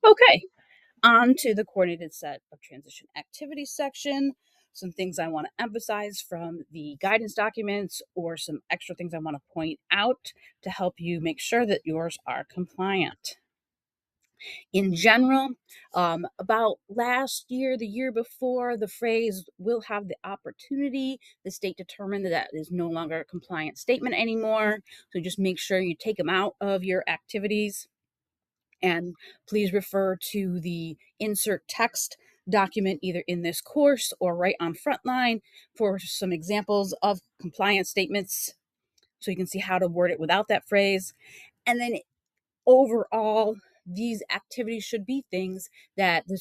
Okay, on to the coordinated set of transition activities section. Some things I want to emphasize from the guidance documents, or some extra things I want to point out to help you make sure that yours are compliant. In general, about last year, the year before, the phrase "will have the opportunity," the state determined that is no longer a compliant statement anymore. So just make sure you take them out of your activities. And please refer to the insert text document either in this course or right on Frontline for some examples of compliance statements so you can see how to word it without that phrase. And then overall, these activities should be things that the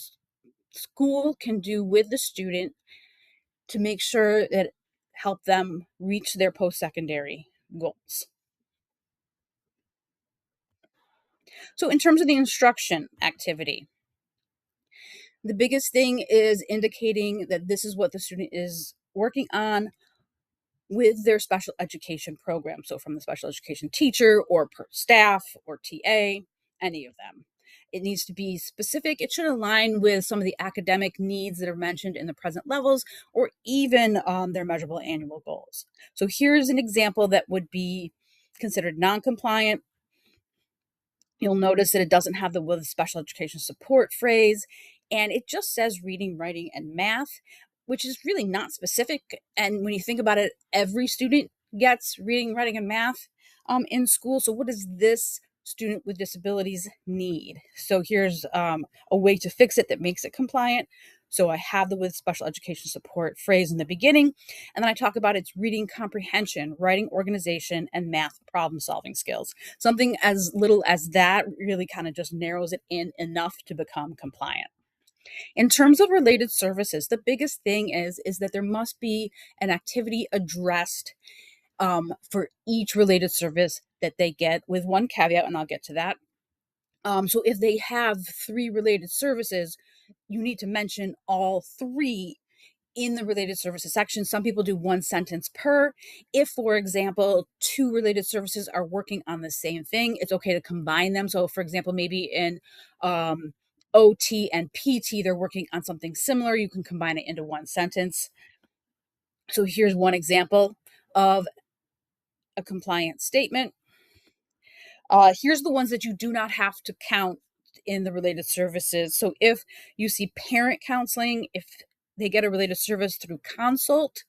school can do with the student to make sure that help them reach their post-secondary goals. So in terms of the instruction activity, the biggest thing is indicating that this is what the student is working on with their special education program. So from the special education teacher or staff or TA, any of them. It needs to be specific. It should align with some of the academic needs that are mentioned in the present levels or even their measurable annual goals. So here's an example that would be considered non-compliant. You'll notice that it doesn't have the with special education support phrase, and it just says reading, writing, and math, which is really not specific. And when you think about it, every student gets reading, writing, and math in school. So what does this student with disabilities need? So here's a way to fix it that makes it compliant. So I have the with special education support phrase in the beginning, and then I talk about its reading comprehension, writing organization, and math problem solving skills. Something as little as that really kind of just narrows it in enough to become compliant. In terms of related services, the biggest thing is that there must be an activity addressed for each related service that they get, with one caveat, and I'll get to that. So if they have 3 related services, you need to mention all 3 in the related services section. Some people do 1 sentence per. If, for example, 2 related services are working on the same thing, it's okay to combine them. So, for example, maybe in OT and PT, they're working on something similar. You can combine it into 1 sentence. So here's one example of a compliant statement. Here's the ones that you do not have to count in the related services. So if you see parent counseling, if they get a related service through consult,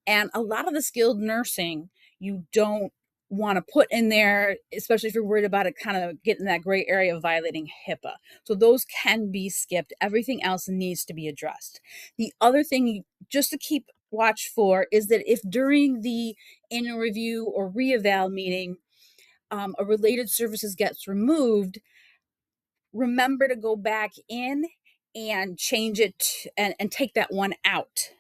and a lot of the skilled nursing you don't want to put in there, especially if you're worried about it kind of getting that gray area of violating HIPAA. So those can be skipped. Everything else needs to be addressed. The other thing just to keep watch for is that if during the annual review or reeval meeting, a related services gets removed, remember to go back in and change it and take that one out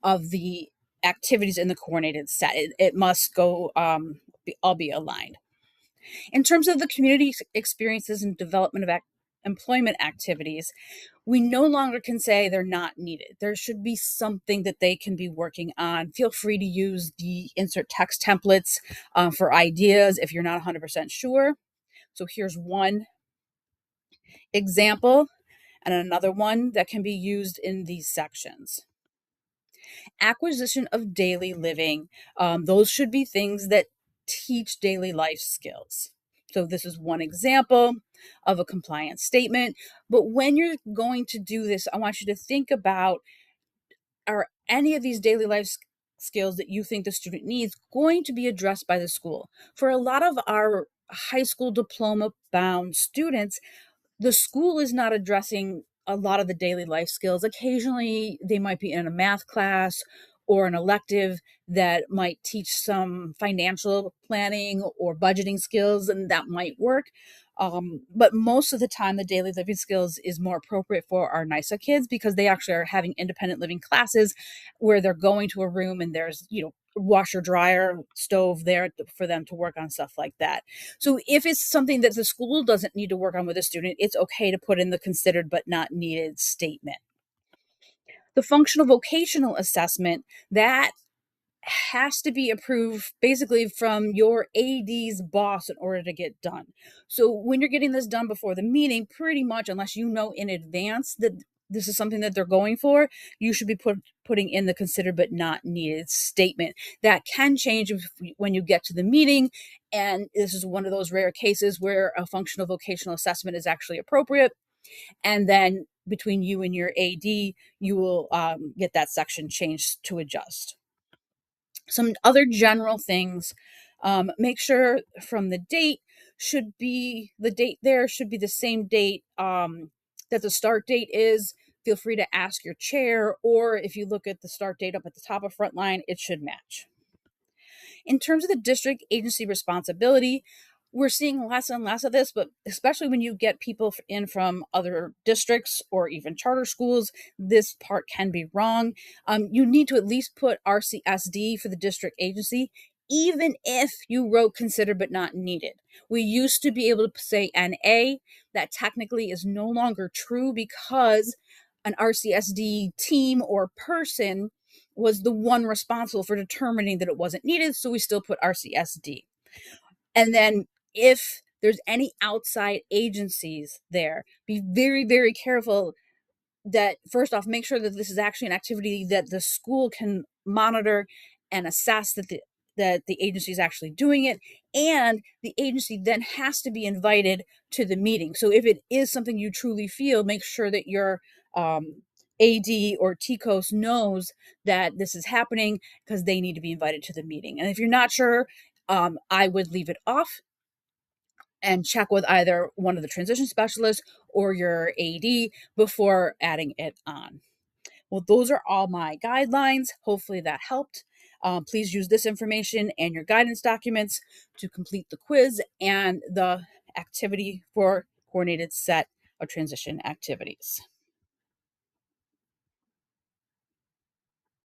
of the activities in the coordinated set. It must go all be aligned. In terms of the community experiences and development of employment activities, we no longer can say they're not needed. There should be something that they can be working on. Feel free to use the insert text templates for ideas if you're not 100% sure. So here's one example and another one that can be used in these sections. Acquisition of daily living. Those should be things that teach daily life skills. So this is one example of a compliance statement. But when you're going to do this, I want you to think about, are any of these daily life skills that you think the student needs going to be addressed by the school? For a lot of our high school diploma bound students, the school is not addressing a lot of the daily life skills. Occasionally, they might be in a math class or an elective that might teach some financial planning or budgeting skills, and that might work. But most of the time, the daily living skills is more appropriate for our NISA kids because they actually are having independent living classes where they're going to a room and there's, washer, dryer, stove there for them to work on stuff like that. So if it's something that the school doesn't need to work on with a student, it's okay to put in the considered but not needed statement. The functional vocational assessment, that has to be approved basically from your AD's boss in order to get done. So when you're getting this done before the meeting, pretty much, unless you know in advance that this is something that they're going for, you should be putting in the considered but not needed statement. That can change when you get to the meeting. And this is one of those rare cases where a functional vocational assessment is actually appropriate. And then between you and your AD, you will get that section changed to adjust. Some other general things, make sure from the date the date there should be the same date that the start date is. Feel free to ask your chair, or if you look at the start date up at the top of Frontline, it should match. In terms of the district agency responsibility, we're seeing less and less of this, but especially when you get people in from other districts or even charter schools, this part can be wrong. You need to at least put RCSD for the district agency, even if you wrote considered but not needed. We used to be able to say NA. That technically is no longer true because an RCSD team or person was the one responsible for determining that it wasn't needed, so we still put RCSD. And then if there's any outside agencies there, be very, very careful that, first off, make sure that this is actually an activity that the school can monitor and assess that the agency is actually doing it, and the agency then has to be invited to the meeting. So if it is something you truly feel, make sure that your AD or TCOS knows that this is happening, because they need to be invited to the meeting. And if you're not sure, I would leave it off and check with either one of the transition specialists or your AD before adding it on. Well, those are all my guidelines. Hopefully that helped. Please use this information and your guidance documents to complete the quiz and the activity for coordinated set of transition activities.